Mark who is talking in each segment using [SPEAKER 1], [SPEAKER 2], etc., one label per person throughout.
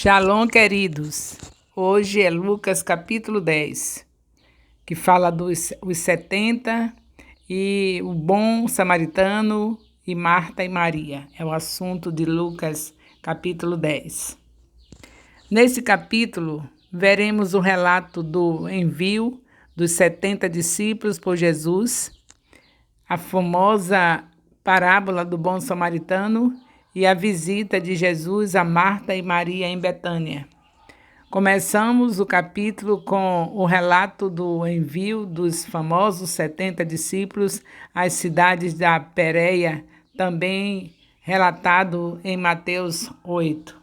[SPEAKER 1] Shalom, queridos. Hoje é Lucas capítulo 10, que fala dos os 70 e o bom samaritano e Marta e Maria. É o assunto de Lucas capítulo 10. Nesse capítulo, veremos o relato do envio dos 70 discípulos por Jesus, a famosa parábola do bom samaritano e a visita de Jesus a Marta e Maria em Betânia. Começamos o capítulo com o relato do envio dos famosos 70 discípulos às cidades da Pérea, também relatado em Mateus 8.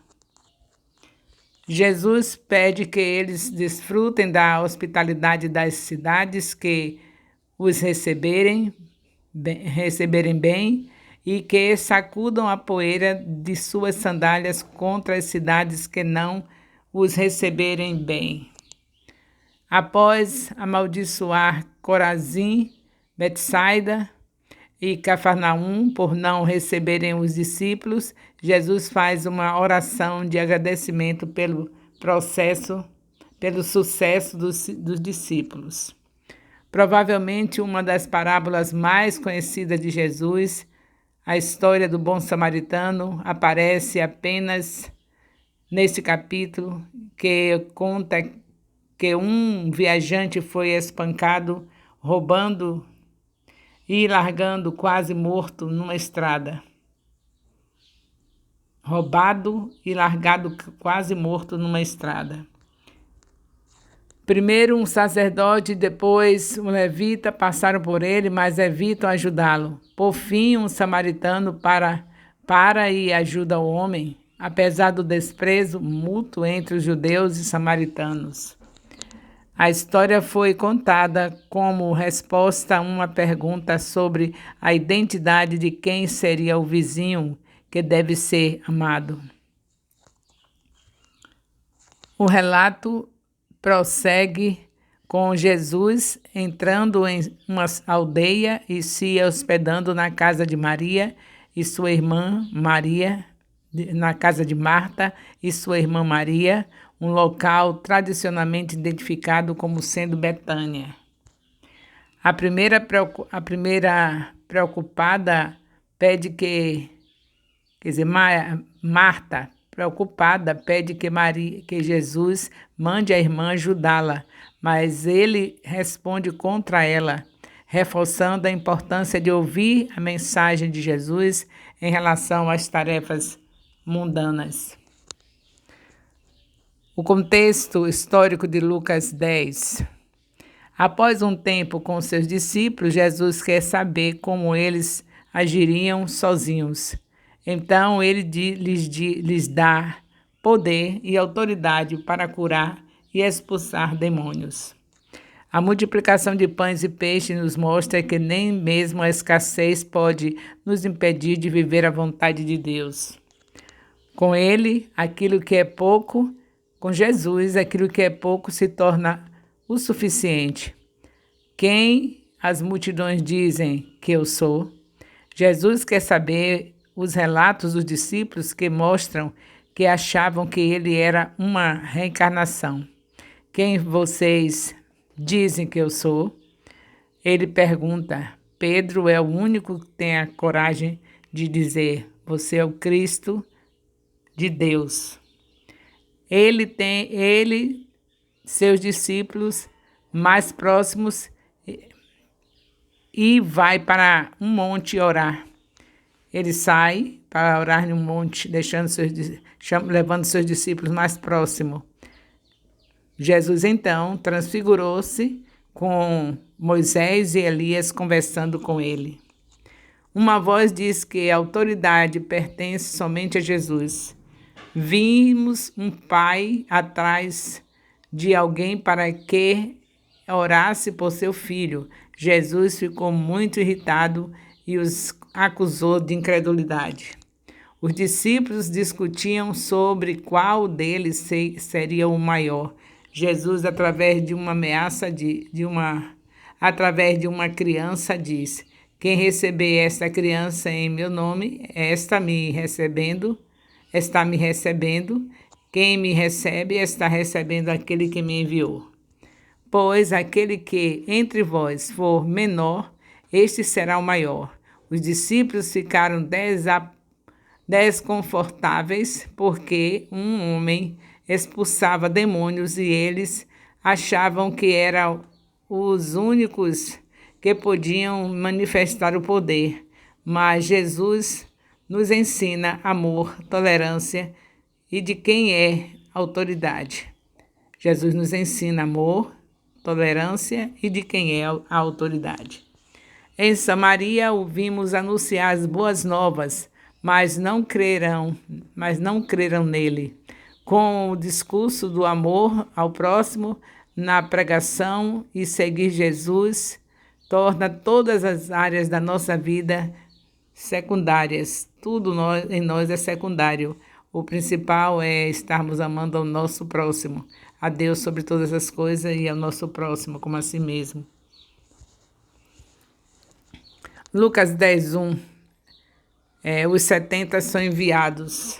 [SPEAKER 1] Jesus pede que eles desfrutem da hospitalidade das cidades que os receberem bem e que sacudam a poeira de suas sandálias contra as cidades que não os receberem bem. Após amaldiçoar Corazim, Betsaida e Cafarnaum por não receberem os discípulos, Jesus faz uma oração de agradecimento pelo sucesso dos discípulos. Provavelmente uma das parábolas mais conhecidas de Jesus, a história do bom samaritano, aparece apenas nesse capítulo, que conta que um viajante foi espancado, roubando e largando quase morto numa estrada. Roubado e largado quase morto numa estrada. Primeiro um sacerdote e depois um levita passaram por ele, mas evitam ajudá-lo. Por fim, um samaritano para e ajuda o homem, apesar do desprezo mútuo entre os judeus e samaritanos. A história foi contada como resposta a uma pergunta sobre a identidade de quem seria o vizinho que deve ser amado. O relato prossegue com Jesus entrando em uma aldeia e se hospedando na casa de Maria e sua irmã Maria, na casa de Marta e sua irmã Maria, um local tradicionalmente identificado como sendo Betânia. A primeira preocupada pede Marta, preocupada, pede que Jesus mande a irmã ajudá-la, mas ele responde contra ela, reforçando a importância de ouvir a mensagem de Jesus em relação às tarefas mundanas. O contexto histórico de Lucas 10. Após um tempo com seus discípulos, Jesus quer saber como eles agiriam sozinhos. Então ele lhes dá poder e autoridade para curar e expulsar demônios. A multiplicação de pães e peixes nos mostra que nem mesmo a escassez pode nos impedir de viver a vontade de Deus. Com ele, aquilo que é pouco, com Jesus, aquilo que é pouco se torna o suficiente. Quem as multidões dizem que eu sou? Jesus quer saber os relatos dos discípulos que mostram que achavam que ele era uma reencarnação. Quem vocês dizem que eu sou? Ele pergunta. Pedro é o único que tem a coragem de dizer: você é o Cristo de Deus. Seus discípulos mais próximos, e vai para um monte orar. Ele sai para orar em um monte, levando seus discípulos mais próximos. Jesus, então, transfigurou-se com Moisés e Elias conversando com ele. Uma voz diz que a autoridade pertence somente a Jesus. Vimos um pai atrás de alguém para que orasse por seu filho. Jesus ficou muito irritado e os acusou de incredulidade. Os discípulos discutiam sobre qual deles seria o maior. Jesus, através de uma criança, diz: quem receber esta criança em meu nome, está me recebendo, Quem me recebe está recebendo aquele que me enviou. Pois aquele que entre vós for menor, este será o maior. Os discípulos ficaram desconfortáveis porque um homem expulsava demônios e eles achavam que eram os únicos que podiam manifestar o poder. Mas Jesus nos ensina amor, tolerância e de quem é autoridade. Jesus nos ensina amor, tolerância e de quem é a autoridade. Em Samaria ouvimos anunciar as boas novas, mas não crerão nele. Com o discurso do amor ao próximo na pregação e seguir Jesus torna todas as áreas da nossa vida secundárias. Tudo em nós é secundário. O principal é estarmos amando ao nosso próximo, a Deus sobre todas as coisas e ao nosso próximo como a si mesmo. Lucas 10:1. Os 70 são enviados.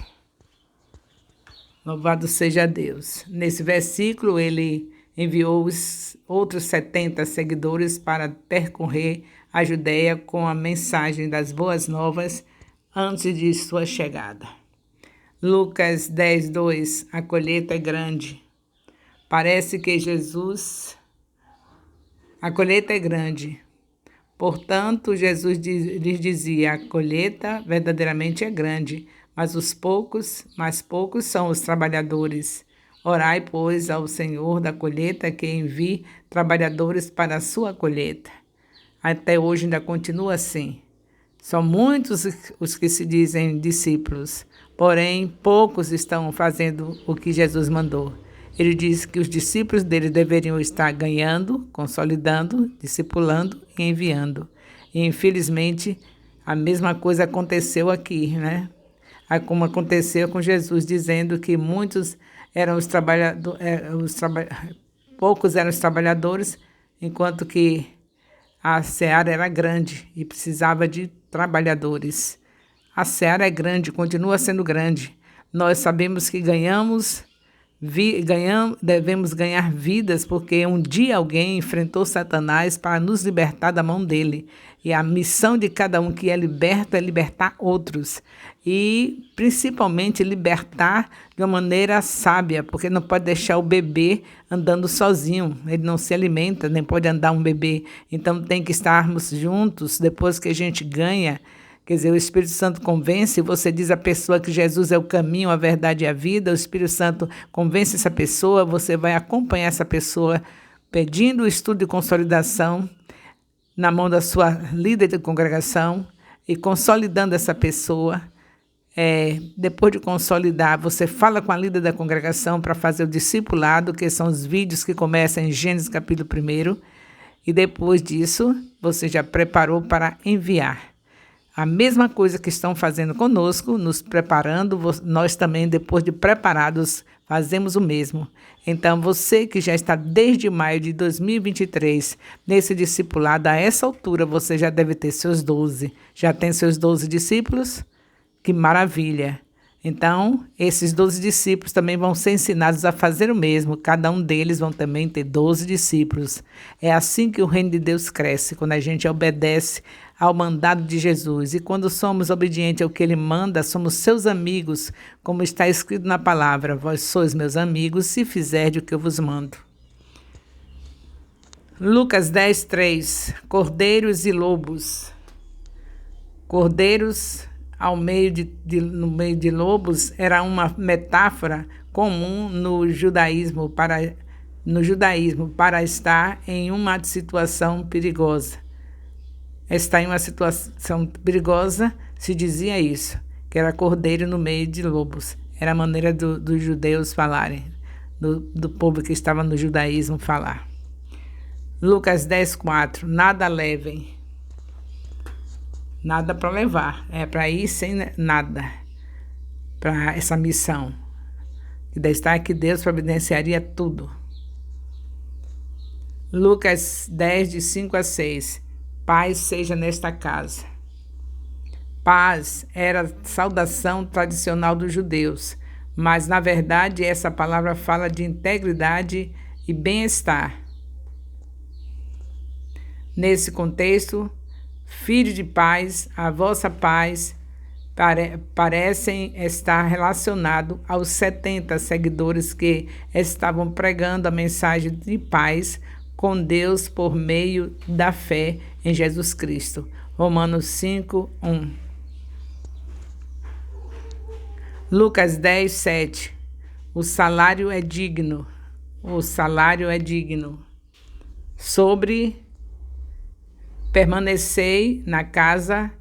[SPEAKER 1] Louvado seja Deus. Nesse versículo, ele enviou os outros 70 seguidores para percorrer a Judéia com a mensagem das boas novas antes de sua chegada. Lucas 10:2. A colheita é grande. Parece que a colheita é grande. Portanto, Jesus lhes dizia, a colheita verdadeiramente é grande, mas mais poucos são os trabalhadores. Orai, pois, ao Senhor da colheita que envie trabalhadores para a sua colheita. Até hoje ainda continua assim. São muitos os que se dizem discípulos, porém poucos estão fazendo o que Jesus mandou. Ele disse que os discípulos dele deveriam estar ganhando, consolidando, discipulando e enviando. E, infelizmente, a mesma coisa aconteceu aqui, né? Como aconteceu com Jesus, dizendo que muitos eram poucos eram os trabalhadores, enquanto que a seara era grande e precisava de trabalhadores. A seara é grande, continua sendo grande. Nós sabemos que devemos ganhar vidas, porque um dia alguém enfrentou Satanás para nos libertar da mão dele. E a missão de cada um que é liberto é libertar outros. E, principalmente, libertar de uma maneira sábia, porque não pode deixar o bebê andando sozinho. Ele não se alimenta, nem pode andar um bebê. Então, tem que estarmos juntos depois que a gente ganha. Quer dizer, o Espírito Santo convence, você diz à pessoa que Jesus é o caminho, a verdade e a vida, o Espírito Santo convence essa pessoa, você vai acompanhar essa pessoa pedindo o estudo de consolidação na mão da sua líder de congregação e consolidando essa pessoa. Depois de consolidar, você fala com a líder da congregação para fazer o discipulado, que são os vídeos que começam em Gênesis capítulo 1, e depois disso, você já preparou para enviar. A mesma coisa que estão fazendo conosco, nos preparando, nós também, depois de preparados, fazemos o mesmo. Então, você que já está desde maio de 2023 nesse discipulado, a essa altura você já deve ter seus 12. Já tem seus 12 discípulos? Que maravilha! Então, esses 12 discípulos também vão ser ensinados a fazer o mesmo. Cada um deles vão também ter 12 discípulos. É assim que o reino de Deus cresce, quando a gente obedece ao mandado de Jesus. E quando somos obedientes ao que Ele manda, somos seus amigos, como está escrito na palavra. Vós sois meus amigos, se fizerdes o que eu vos mando. Lucas 10:3. Cordeiros e lobos. Cordeiros no meio de lobos era uma metáfora comum no judaísmo para estar em uma situação perigosa. Estar em uma situação perigosa, se dizia isso, que era cordeiro no meio de lobos. Era a maneira dos judeus falarem, do povo que estava no judaísmo falar. Lucas 10:4. Nada levem. Nada para levar, é para ir sem nada, para essa missão. E daí está que Deus providenciaria tudo. Lucas 10, de 5-6. Paz seja nesta casa. Paz era a saudação tradicional dos judeus, mas na verdade essa palavra fala de integridade e bem-estar. Nesse contexto, filhos de paz, a vossa paz parecem estar relacionados aos 70 seguidores que estavam pregando a mensagem de paz com Deus por meio da fé em Jesus Cristo. Romanos 5:1. Lucas 10:7. O salário é digno. O salário é digno. Sobre permanecei na casa,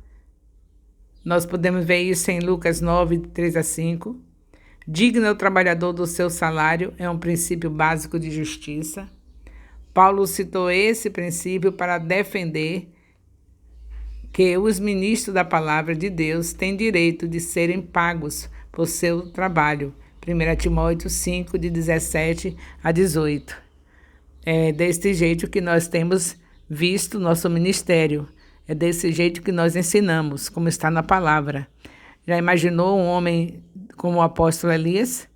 [SPEAKER 1] nós podemos ver isso em Lucas 9:3-5. Digno é o trabalhador do seu salário, é um princípio básico de justiça. Paulo citou esse princípio para defender que os ministros da palavra de Deus têm direito de serem pagos por seu trabalho. 1 Timóteo 5, de 17-18. É desse jeito que nós temos visto nosso ministério. É desse jeito que nós ensinamos, como está na palavra. Já imaginou um homem como o apóstolo Elias,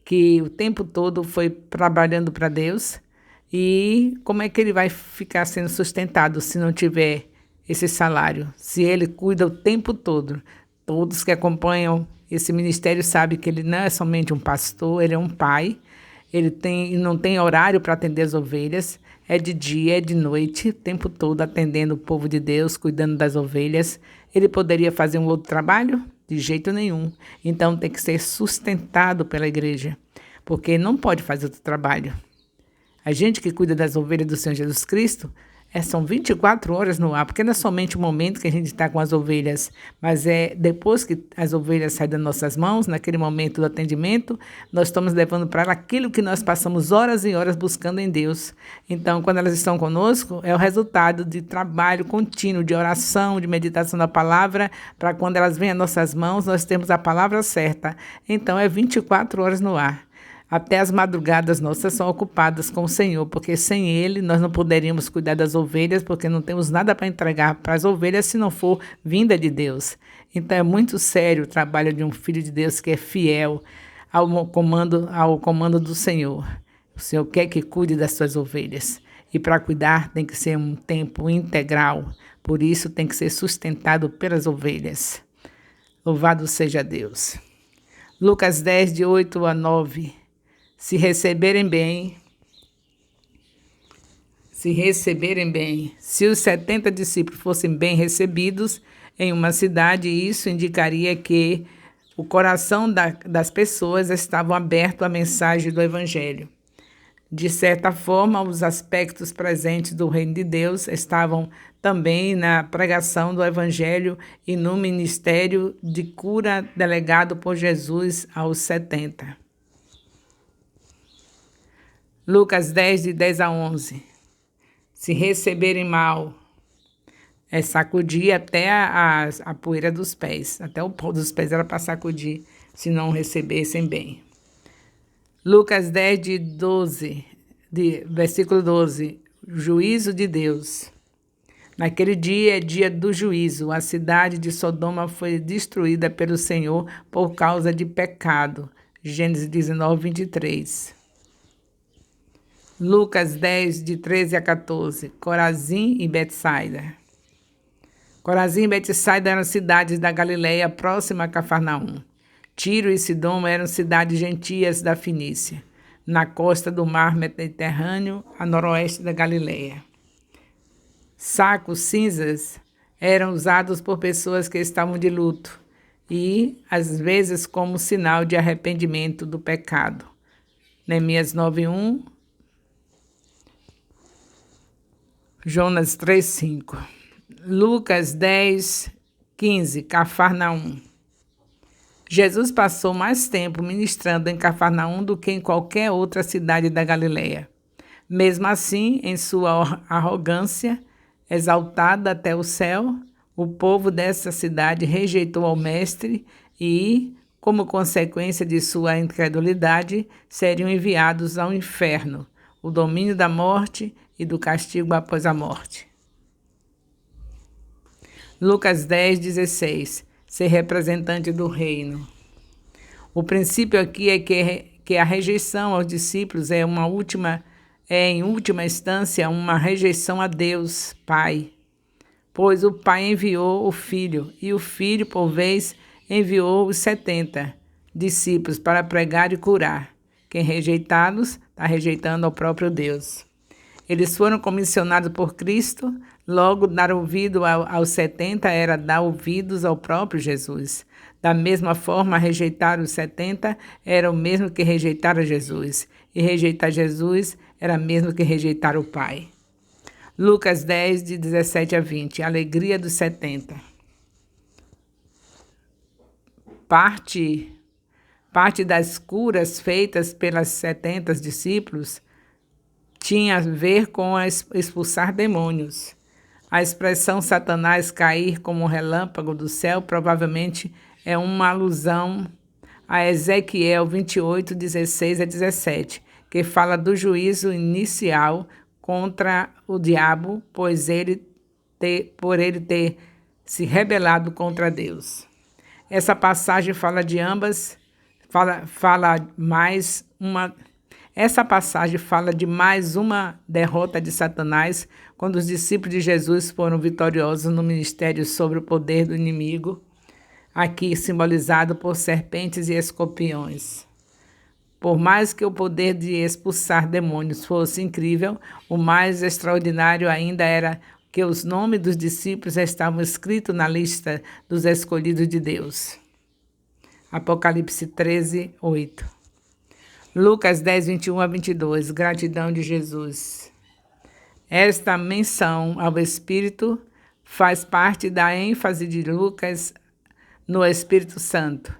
[SPEAKER 1] que o tempo todo foi trabalhando para Deus? E como é que ele vai ficar sendo sustentado se não tiver esse salário? Se ele cuida o tempo todo. Todos que acompanham esse ministério sabem que ele não é somente um pastor, ele é um pai. Ele não tem horário para atender as ovelhas. É de dia, é de noite, o tempo todo atendendo o povo de Deus, cuidando das ovelhas. Ele poderia fazer um outro trabalho? De jeito nenhum. Então tem que ser sustentado pela igreja, porque não pode fazer outro trabalho. A gente que cuida das ovelhas do Senhor Jesus Cristo, são 24 horas no ar, porque não é somente o momento que a gente está com as ovelhas, mas é depois que as ovelhas saem das nossas mãos, naquele momento do atendimento, nós estamos levando para ela aquilo que nós passamos horas e horas buscando em Deus. Então, quando elas estão conosco, é o resultado de trabalho contínuo, de oração, de meditação da palavra, para quando elas vêm às nossas mãos, nós temos a palavra certa. Então, é 24 horas no ar. Até as madrugadas nossas são ocupadas com o Senhor, porque sem Ele nós não poderíamos cuidar das ovelhas, porque não temos nada para entregar para as ovelhas se não for vinda de Deus. Então é muito sério o trabalho de um filho de Deus que é fiel ao comando do Senhor. O Senhor quer que cuide das suas ovelhas. E para cuidar tem que ser um tempo integral, por isso tem que ser sustentado pelas ovelhas. Louvado seja Deus. Lucas 10, de 8-9. Se receberem bem, se os 70 discípulos fossem bem recebidos em uma cidade, isso indicaria que o coração das pessoas estava aberto à mensagem do Evangelho. De certa forma, os aspectos presentes do Reino de Deus estavam também na pregação do Evangelho e no ministério de cura delegado por Jesus aos 70. Lucas 10, de 10-11. Se receberem mal, sacudir até a poeira dos pés. Até o pó dos pés era para sacudir, se não recebessem bem. Lucas 10, versículo 12. Juízo de Deus. Naquele dia é dia do juízo. A cidade de Sodoma foi destruída pelo Senhor por causa de pecado. Gênesis 19, 23. Lucas 10, de 13-14. Corazim e Betsaida. Corazim e Betsaida eram cidades da Galileia próxima a Cafarnaum. Tiro e Sidom eram cidades gentias da Fenícia, na costa do mar Mediterrâneo, a noroeste da Galileia. Sacos cinzas eram usados por pessoas que estavam de luto e, às vezes, como sinal de arrependimento do pecado. Neemias 9:1, Jonas 3:5. Lucas 10:15, Cafarnaum. Jesus passou mais tempo ministrando em Cafarnaum do que em qualquer outra cidade da Galileia. Mesmo assim, em sua arrogância, exaltada até o céu, o povo dessa cidade rejeitou ao Mestre e, como consequência de sua incredulidade, seriam enviados ao inferno, o domínio da morte e do castigo após a morte. Lucas 10:16. Ser representante do reino. O princípio aqui é que a rejeição aos discípulos é em última instância, uma rejeição a Deus, Pai. Pois o Pai enviou o Filho, e o Filho, por vez, enviou os 70 discípulos para pregar e curar. Quem rejeitá-los, está rejeitando ao próprio Deus. Eles foram comissionados por Cristo, logo dar ouvido aos 70 era dar ouvidos ao próprio Jesus. Da mesma forma, rejeitar os 70 era o mesmo que rejeitar a Jesus, e rejeitar Jesus era o mesmo que rejeitar o Pai. Lucas 10, de 17 a 20, alegria dos 70. Parte das curas feitas pelas 70 discípulos tinha a ver com expulsar demônios. A expressão Satanás cair como um relâmpago do céu provavelmente é uma alusão a Ezequiel 28, 16 a 17, que fala do juízo inicial contra o diabo, por ele ter se rebelado contra Deus. Essa passagem fala de ambas, essa passagem fala de mais uma derrota de Satanás, quando os discípulos de Jesus foram vitoriosos no ministério sobre o poder do inimigo, aqui simbolizado por serpentes e escorpiões. Por mais que o poder de expulsar demônios fosse incrível, o mais extraordinário ainda era que os nomes dos discípulos estavam escritos na lista dos escolhidos de Deus. Apocalipse 13, 8. Lucas 10, 21 a 22. Gratidão de Jesus. Esta menção ao Espírito faz parte da ênfase de Lucas no Espírito Santo.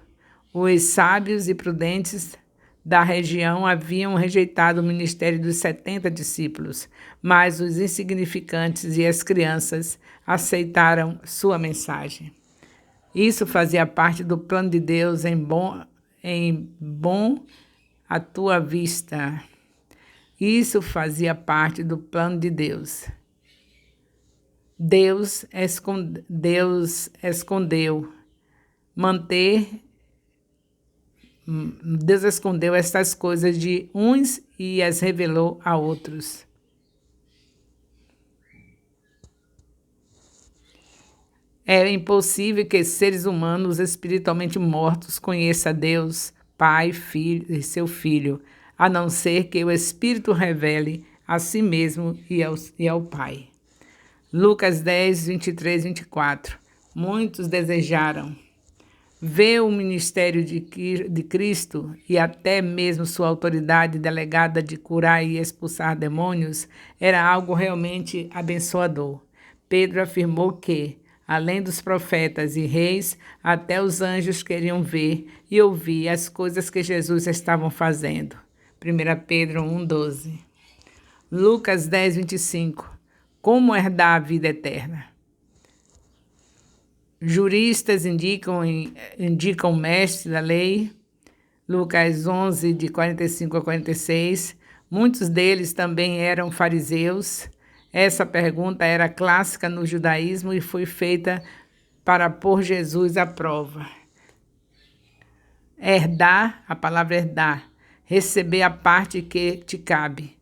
[SPEAKER 1] Os sábios e prudentes da região haviam rejeitado o ministério dos 70 discípulos, mas os insignificantes e as crianças aceitaram sua mensagem. Isso fazia parte do plano de Deus em bom à tua vista. Isso fazia parte do plano de Deus. Deus escondeu estas coisas de uns e as revelou a outros. É impossível que seres humanos espiritualmente mortos conheçam Deus, Pai, Filho e seu Filho, a não ser que o Espírito revele a si mesmo e ao Pai. Lucas 10, 23 e 24. Muitos desejaram ver o ministério de Cristo e até mesmo sua autoridade delegada de curar e expulsar demônios era algo realmente abençoador. Pedro afirmou que, além dos profetas e reis, até os anjos queriam ver e ouvir as coisas que Jesus estava fazendo. 1 Pedro 1,12. Lucas 10, 25. Como herdar a vida eterna? Juristas indicam o mestre da lei, Lucas 11, de 45 a 46. Muitos deles também eram fariseus. Essa pergunta era clássica no judaísmo e foi feita para pôr Jesus à prova. Herdar, a palavra herdar, receber a parte que te cabe.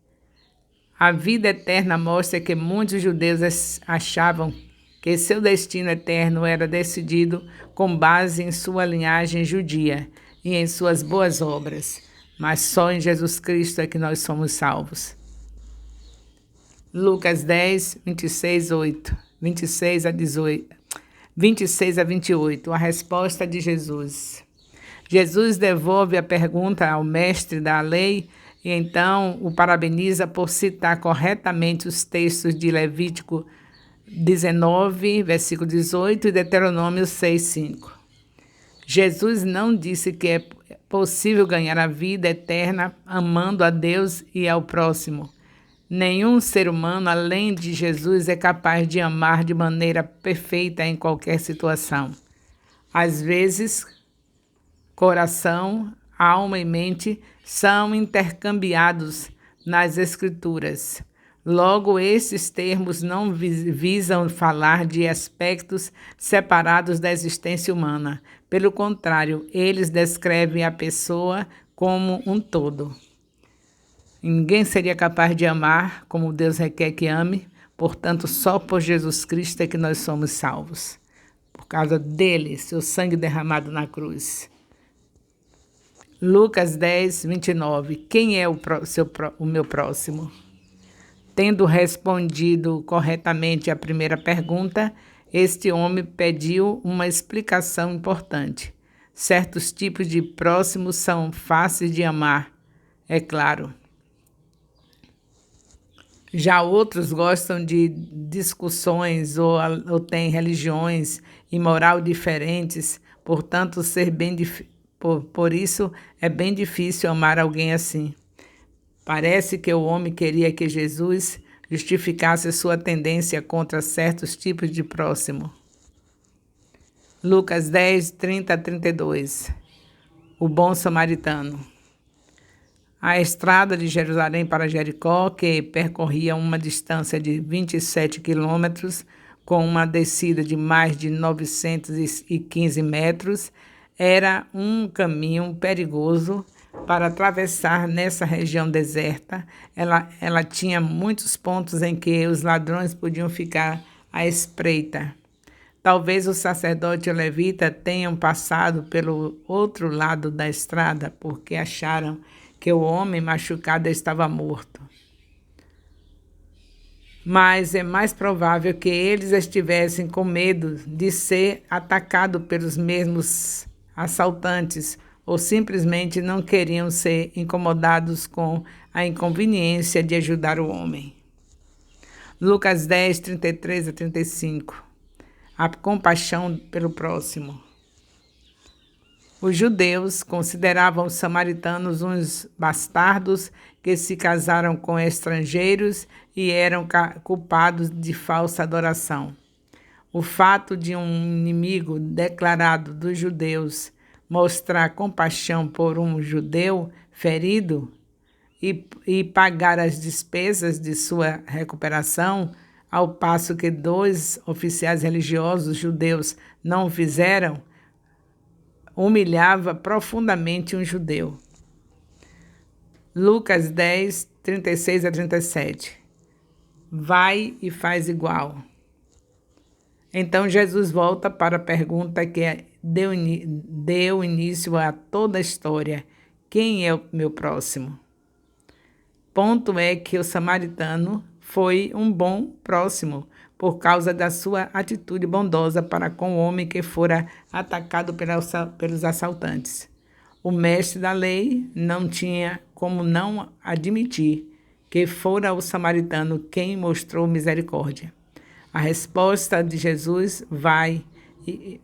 [SPEAKER 1] A vida eterna mostra que muitos judeus achavam que seu destino eterno era decidido com base em sua linhagem judia e em suas boas obras, mas só em Jesus Cristo é que nós somos salvos. Lucas 10, 26 a 28, a resposta de Jesus. Jesus devolve a pergunta ao mestre da lei e então o parabeniza por citar corretamente os textos de Levítico 19, versículo 18 e Deuteronômio 6, 5. Jesus não disse que é possível ganhar a vida eterna amando a Deus e ao próximo. Nenhum ser humano, além de Jesus, é capaz de amar de maneira perfeita em qualquer situação. Às vezes, coração, alma e mente são intercambiados nas Escrituras. Logo, esses termos não visam falar de aspectos separados da existência humana. Pelo contrário, eles descrevem a pessoa como um todo. Ninguém seria capaz de amar como Deus requer que ame, portanto, só por Jesus Cristo é que nós somos salvos. Por causa dele, seu sangue derramado na cruz. Lucas 10, 29. Quem é o meu próximo? Tendo respondido corretamente a primeira pergunta, este homem pediu uma explicação importante. Certos tipos de próximos são fáceis de amar, é claro. Já outros gostam de discussões ou têm religiões e moral diferentes, portanto, por isso é bem difícil amar alguém assim. Parece que o homem queria que Jesus justificasse sua tendência contra certos tipos de próximo. Lucas 10, 30 a 32. O bom samaritano. A estrada de Jerusalém para Jericó, que percorria uma distância de 27 quilômetros, com uma descida de mais de 915 metros, era um caminho perigoso para atravessar nessa região deserta. Ela tinha muitos pontos em que os ladrões podiam ficar à espreita. Talvez o sacerdote e o levita tenham passado pelo outro lado da estrada, porque acharam que o homem machucado estava morto. Mas é mais provável que eles estivessem com medo de ser atacados pelos mesmos assaltantes, ou simplesmente não queriam ser incomodados com a inconveniência de ajudar o homem. Lucas 10, 33 a 35. A compaixão pelo próximo. Os judeus consideravam os samaritanos uns bastardos que se casaram com estrangeiros e eram culpados de falsa adoração. O fato de um inimigo declarado dos judeus mostrar compaixão por um judeu ferido e pagar as despesas de sua recuperação, ao passo que 2 oficiais religiosos judeus não o fizeram, humilhava profundamente um judeu. Lucas 10, 36 a 37. Vai e faz igual. Então Jesus volta para a pergunta que deu início a toda a história. Quem é o meu próximo? Ponto é que o samaritano foi um bom próximo, por causa da sua atitude bondosa para com o homem que fora atacado pelos assaltantes. O mestre da lei não tinha como não admitir que fora o samaritano quem mostrou misericórdia. A resposta de Jesus, vai e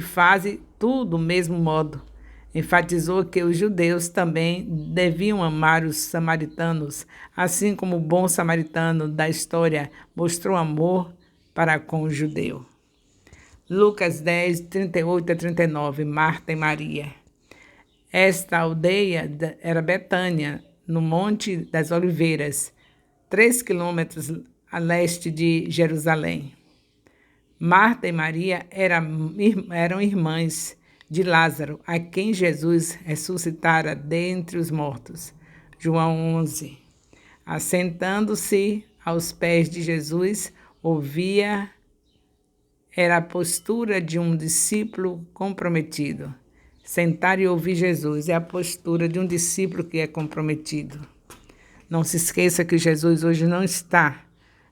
[SPEAKER 1] faze tudo do mesmo modo. Enfatizou que os judeus também deviam amar os samaritanos, assim como o bom samaritano da história mostrou amor para com o judeu. Lucas 10, 38 a 39, Marta e Maria. Esta aldeia era Betânia, no Monte das Oliveiras, 3 quilômetros a leste de Jerusalém. Marta e Maria eram irmãs de Lázaro, a quem Jesus ressuscitara dentre os mortos. João 11. Assentando-se aos pés de Jesus, era a postura de um discípulo comprometido. Sentar e ouvir Jesus é a postura de um discípulo que é comprometido. Não se esqueça que Jesus hoje não está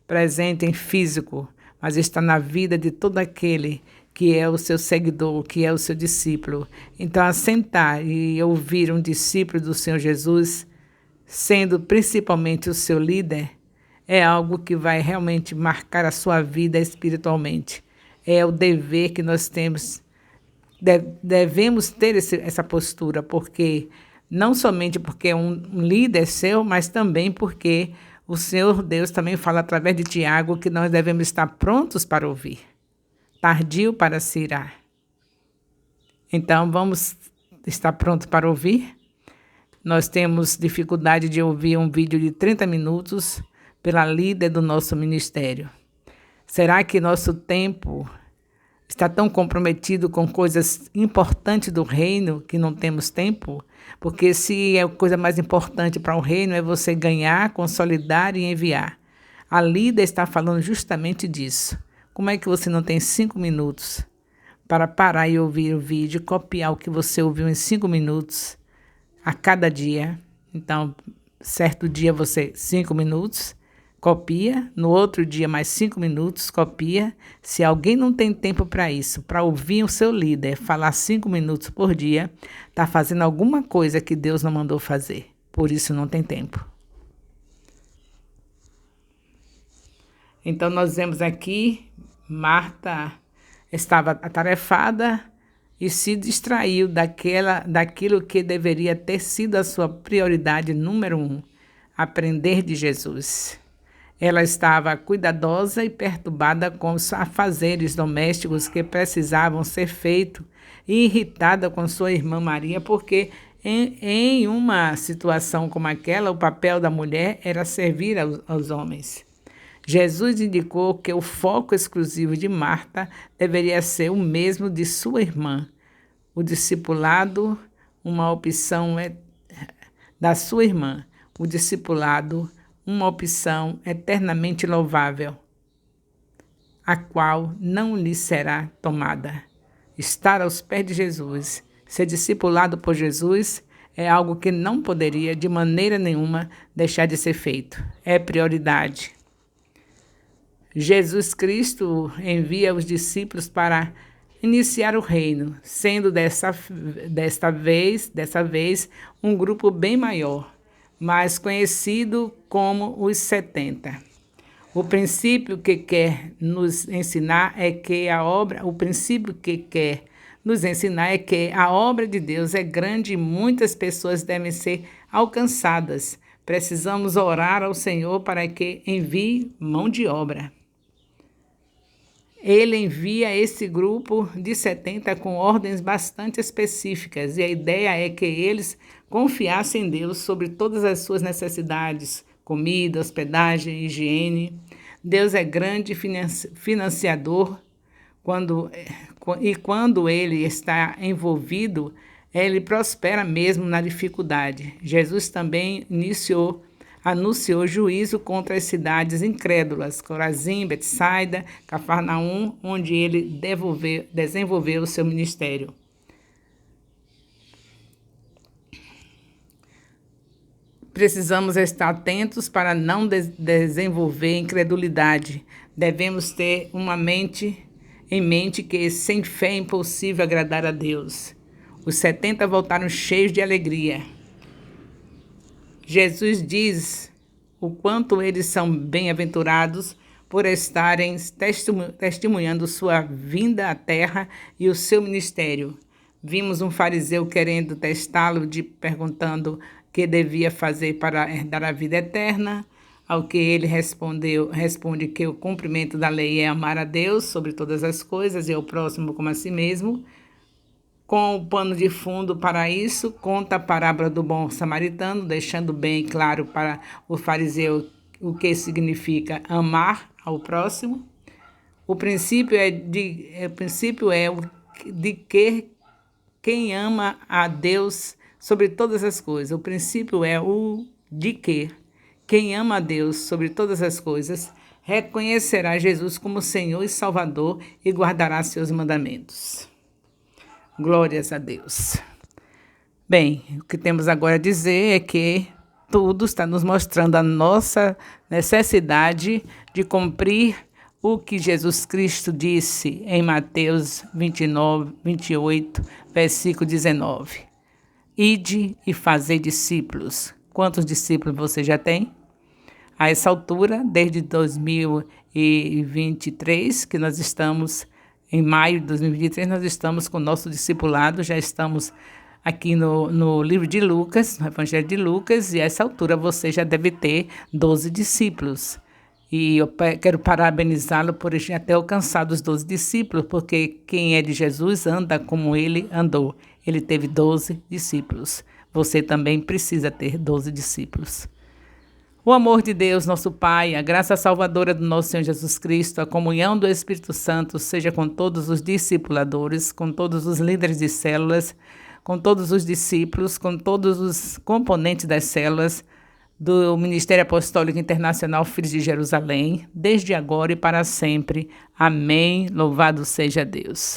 [SPEAKER 1] presente em físico, mas está na vida de todo aquele que é o seu seguidor, que é o seu discípulo. Então, assentar e ouvir um discípulo do Senhor Jesus, sendo principalmente o seu líder, é algo que vai realmente marcar a sua vida espiritualmente. É o dever que nós temos. Devemos ter essa postura, porque não somente porque é um líder seu, mas também porque o Senhor Deus também fala através de Tiago que nós devemos estar prontos para ouvir, tardio para se irar. Então, vamos estar prontos para ouvir? Nós temos dificuldade de ouvir um vídeo de 30 minutos pela líder do nosso ministério. Será que nosso tempo está tão comprometido com coisas importantes do reino que não temos tempo? Porque se a coisa mais importante para o reino é você ganhar, consolidar e enviar. A líder está falando justamente disso. Como é que você não tem 5 minutos para parar e ouvir o vídeo, copiar o que você ouviu em 5 minutos a cada dia? Então, certo dia você 5 minutos, copia, no outro dia mais 5 minutos, copia. Se alguém não tem tempo para isso, para ouvir o seu líder falar 5 minutos por dia, está fazendo alguma coisa que Deus não mandou fazer. Por isso não tem tempo. Então nós vemos aqui, Marta estava atarefada e se distraiu daquilo que deveria ter sido a sua prioridade número 1, aprender de Jesus. Ela estava cuidadosa e perturbada com os afazeres domésticos que precisavam ser feitos e irritada com sua irmã Maria, porque em uma situação como aquela, o papel da mulher era servir aos homens. Jesus indicou que o foco exclusivo de Marta deveria ser o mesmo de sua irmã. O discipulado, uma opção da sua irmã. O discipulado, uma opção eternamente louvável, a qual não lhe será tomada. Estar aos pés de Jesus, ser discipulado por Jesus, é algo que não poderia, de maneira nenhuma, deixar de ser feito. É prioridade. Jesus Cristo envia os discípulos para iniciar o reino, sendo dessa vez um grupo bem maior, mais conhecido como os 70. O princípio que quer nos ensinar é que a obra de Deus é grande e muitas pessoas devem ser alcançadas. Precisamos orar ao Senhor para que envie mão de obra. Ele envia esse grupo de 70 com ordens bastante específicas e a ideia é que eles confiassem em Deus sobre todas as suas necessidades, comida, hospedagem, higiene. Deus é grande financiador e quando ele está envolvido, ele prospera mesmo na dificuldade. Jesus também anunciou juízo contra as cidades incrédulas, Corazim, Betsaida, Cafarnaum, onde ele desenvolveu o seu ministério. Precisamos estar atentos para não desenvolver incredulidade. Devemos ter em mente que sem fé é impossível agradar a Deus. Os 70 voltaram cheios de alegria. Jesus diz o quanto eles são bem-aventurados por estarem testemunhando sua vinda à terra e o seu ministério. Vimos um fariseu querendo testá-lo, perguntando o que devia fazer para herdar a vida eterna, ao que ele responde que o cumprimento da lei é amar a Deus sobre todas as coisas e ao próximo como a si mesmo. Com o pano de fundo para isso, conta a parábola do bom samaritano, deixando bem claro para o fariseu o que significa amar ao próximo. O princípio é de que quem ama a Deus sobre todas as coisas. O princípio é o de que quem ama a Deus sobre todas as coisas reconhecerá Jesus como Senhor e Salvador e guardará seus mandamentos. Glórias a Deus. Bem, o que temos agora a dizer é que tudo está nos mostrando a nossa necessidade de cumprir o que Jesus Cristo disse em Mateus 28, versículo 19. Ide e fazei discípulos. Quantos discípulos você já tem? A essa altura, desde 2023, que nós estamos em maio de 2023, nós estamos com o nosso discipulado, já estamos aqui no livro de Lucas, no Evangelho de Lucas, e a essa altura você já deve ter 12 discípulos. E eu quero parabenizá-lo por já ter alcançado os 12 discípulos, porque quem é de Jesus anda como ele andou. ele teve 12 discípulos. Você também precisa ter 12 discípulos. O amor de Deus, nosso Pai, a graça salvadora do nosso Senhor Jesus Cristo, a comunhão do Espírito Santo, seja com todos os discipuladores, com todos os líderes de células, com todos os discípulos, com todos os componentes das células do Ministério Apostólico Internacional Filhos de Jerusalém, desde agora e para sempre. Amém. Louvado seja Deus.